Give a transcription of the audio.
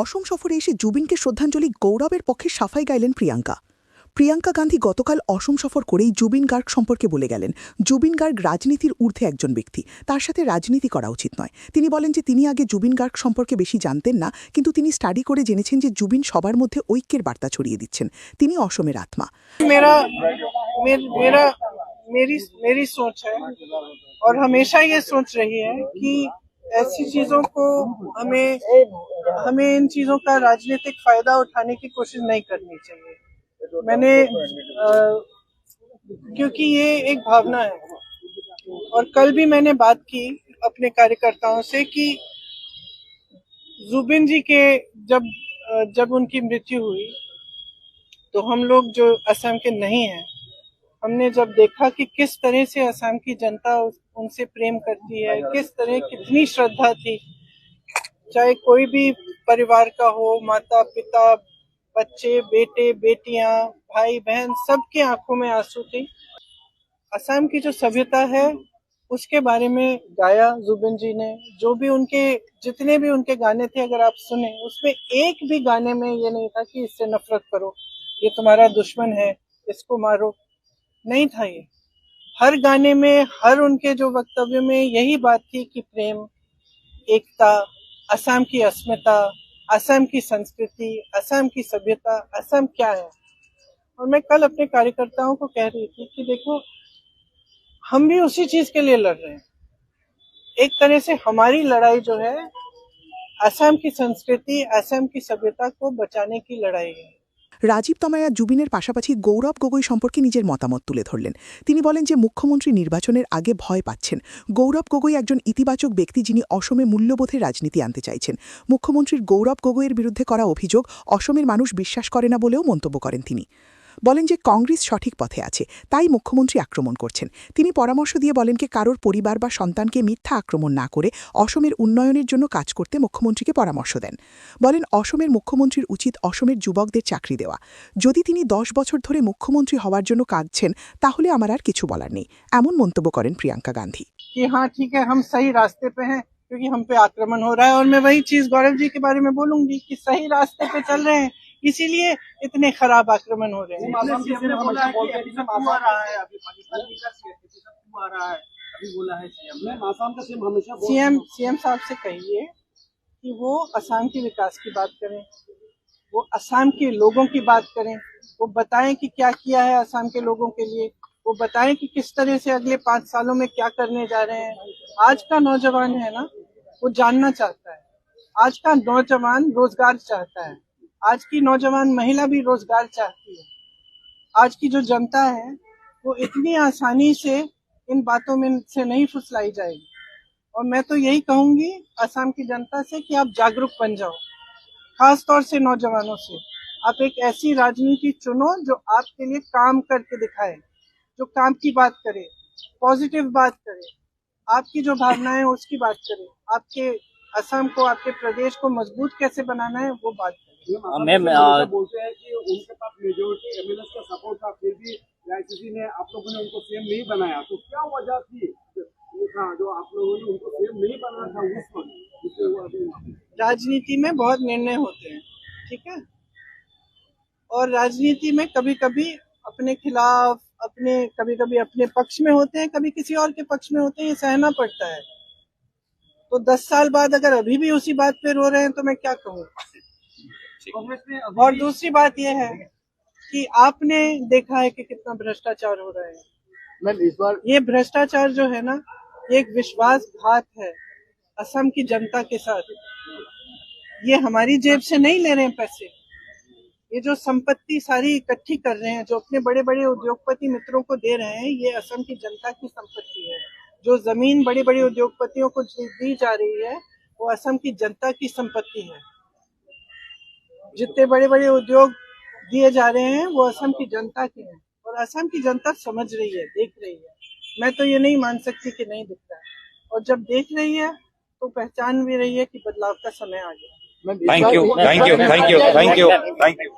অসম সফরে এসে জুবিনকে শ্রদ্ধাঞ্জলি গৌরবের পক্ষে সাফাই গাইলেন প্রিয়াঙ্কা গান্ধী গতকাল অসম সফর করেই জুবিন গার্গ সম্পর্কে বলে গেলেন জুবিন গার্গ রাজনীতির ঊর্ধ্বে একজন ব্যক্তি, তার সাথে রাজনীতি করা উচিত নয়। তিনি বলেন যে তিনি আগে জুবিন গার্গ সম্পর্কে বেশি জানতেন না, কিন্তু তিনি স্টাডি করে জেনেছেন যে জুবিন সবার মধ্যে ঐক্যের বার্তা ছড়িয়ে দিচ্ছেন। তিনি অসমের আত্মা। मेरी सोच है और हमेशा ये सोच रही है कि ऐसी चीजों को हमें इन चीजों का राजनीतिक फायदा उठाने की कोशिश नहीं करनी चाहिए। क्योंकि ये एक भावना है। और कल भी मैंने बात की अपने कार्यकर्ताओं से कि जुबिन जी के जब उनकी मृत्यु हुई तो हम लोग जो असम के नहीं हैं, हमने जब देखा कि किस तरह से असम की जनता उनसे प्रेम करती है, किस तरह कितनी श्रद्धा थी, चाहे कोई भी परिवार का हो, माता पिता बच्चे बेटे बेटियां भाई बहन, सबके आंखों में आंसू थे। असम की जो सभ्यता है उसके बारे में गाया जुबिन जी ने। जो भी जितने भी उनके गाने थे, अगर आप सुने, उसमें एक भी गाने में ये नहीं था कि इससे नफरत करो, ये तुम्हारा दुश्मन है, इसको मारो, नहीं था। ये हर गाने में, हर उनके जो वक्तव्य में यही बात थी कि प्रेम, एकता, असम की अस्मिता, असम की संस्कृति, असम की सभ्यता, असम क्या है। और मैं कल अपने कार्यकर्ताओं को कह रही थी कि देखो, हम भी उसी चीज के लिए लड़ रहे हैं। एक तरह से हमारी लड़ाई जो है असम की संस्कृति, असम की सभ्यता को बचाने की लड़ाई है। রাজীব তমায়া জুবিনের পাশাপাশি গৌরব গগৈ সম্পর্কে নিজের মতামত তুলে ধরলেন। তিনি বলেন যে মুখ্যমন্ত্রী নির্বাচনের আগে ভয় পাচ্ছেন। গৌরব গগৈ একজন ইতিবাচক ব্যক্তি, যিনি অসমে মূল্যবোধের রাজনীতি আনতে চাইছেন। মুখ্যমন্ত্রীর গৌরব গগৈয়ের বিরুদ্ধে করা অভিযোগ অসমের মানুষ বিশ্বাস করে না বলেও মন্তব্য করেন তিনি। বলেন যে কংগ্রেস সঠিক পথে আছে, তাই মুখ্যমন্ত্রী আক্রমণ করছেন। তিনি পরামর্শ দিয়ে বলেন যে কারোর পরিবার বা সন্তানকে মিথ্যা আক্রমণ না করে অসমের উন্নয়নের জন্য কাজ করতে মুখ্যমন্ত্রীকে পরামর্শ দেন। বলেন অসমের মুখ্যমন্ত্রীর উচিত অসমের যুবকদের চাকরি দেওয়া। যদি তিনি 10 বছর ধরে মুখ্যমন্ত্রী হওয়ার জন্য কাঁদছেন, তাহলে আমার আর কিছু বলার নেই, এমন মন্তব্য করেন প্রিয়াঙ্কা গান্ধী। हाँ ठीक है, हम सही रास्ते पे हैं क्योंकि हम पे आक्रमण हो रहा है। और मैं वही चीज गौरव जी के बारे में बोलूंगी कि सही रास्ते पे चल रहे हैं, इसीलिए इतने खराब आक्रमण हो रहे हैं। सीएम साहब से कहिए कि वो असम के विकास की बात करें, वो असम के लोगों की बात करें, वो बताएं कि क्या किया है असम के लोगों के लिए, वो बताएं कि किस तरह से अगले 5 सालों में क्या करने जा रहे हैं। आज का नौजवान है ना, वो जानना चाहता है। आज का नौजवान रोजगार चाहता है। आज की नौजवान महिला भी रोजगार चाहती है। आज की जो जनता है वो इतनी आसानी से इन बातों में से नहीं फुसलाई जाएगी। और मैं तो यही कहूंगी असम की जनता से कि आप जागरूक बन जाओ, खास तौर से नौजवानों से। आप एक ऐसी राजनीति चुनो जो आपके लिए काम करके दिखाए, जो काम की बात करे, पॉजिटिव बात करे, आपकी जो भावनाएं उसकी बात करे, आपके असम को, आपके प्रदेश को मजबूत कैसे बनाना है वो बात करे। बोलते हैं कि उनके पास मेजोरिटी एमएलए का सपोर्ट था, फिर भी आईसीसी ने आप लोगों ने उनको सीएम नहीं बनाया, तो क्या वजह थी जो आप लोगों ने उनको सीएम नहीं बनाया था उस वक्त? राजनीति में बहुत निर्णय होते हैं, ठीक है, और राजनीति में कभी कभी अपने खिलाफ, कभी कभी अपने पक्ष में होते हैं, कभी किसी और के पक्ष में होते हैं, ये सहना पड़ता है। तो 10 साल बाद अगर अभी भी उसी बात पे रो रहे हैं तो मैं क्या कहूँ। और दूसरी बात यह है कि आपने देखा है कि कितना भ्रष्टाचार हो रहा है। इस बार ये भ्रष्टाचार जो है ना, ये एक विश्वासघात है असम की जनता के साथ। ये हमारी जेब से नहीं ले रहे हैं पैसे, ये जो संपत्ति सारी इकट्ठी कर रहे हैं, जो अपने बड़े बड़े उद्योगपति मित्रों को दे रहे हैं, ये असम की जनता की संपत्ति है। जो जमीन बड़े बड़े उद्योगपतियों को दी जा रही है वो असम की जनता की संपत्ति है। जितने बड़े बड़े उद्योग दिए जा रहे हैं वो असम की जनता के हैं, और असम की जनता समझ रही है, देख रही है। मैं तो ये नहीं मान सकती कि नहीं दिख रहा है, और जब देख रही है तो पहचान भी रही है कि बदलाव का समय आ गया। Thank you.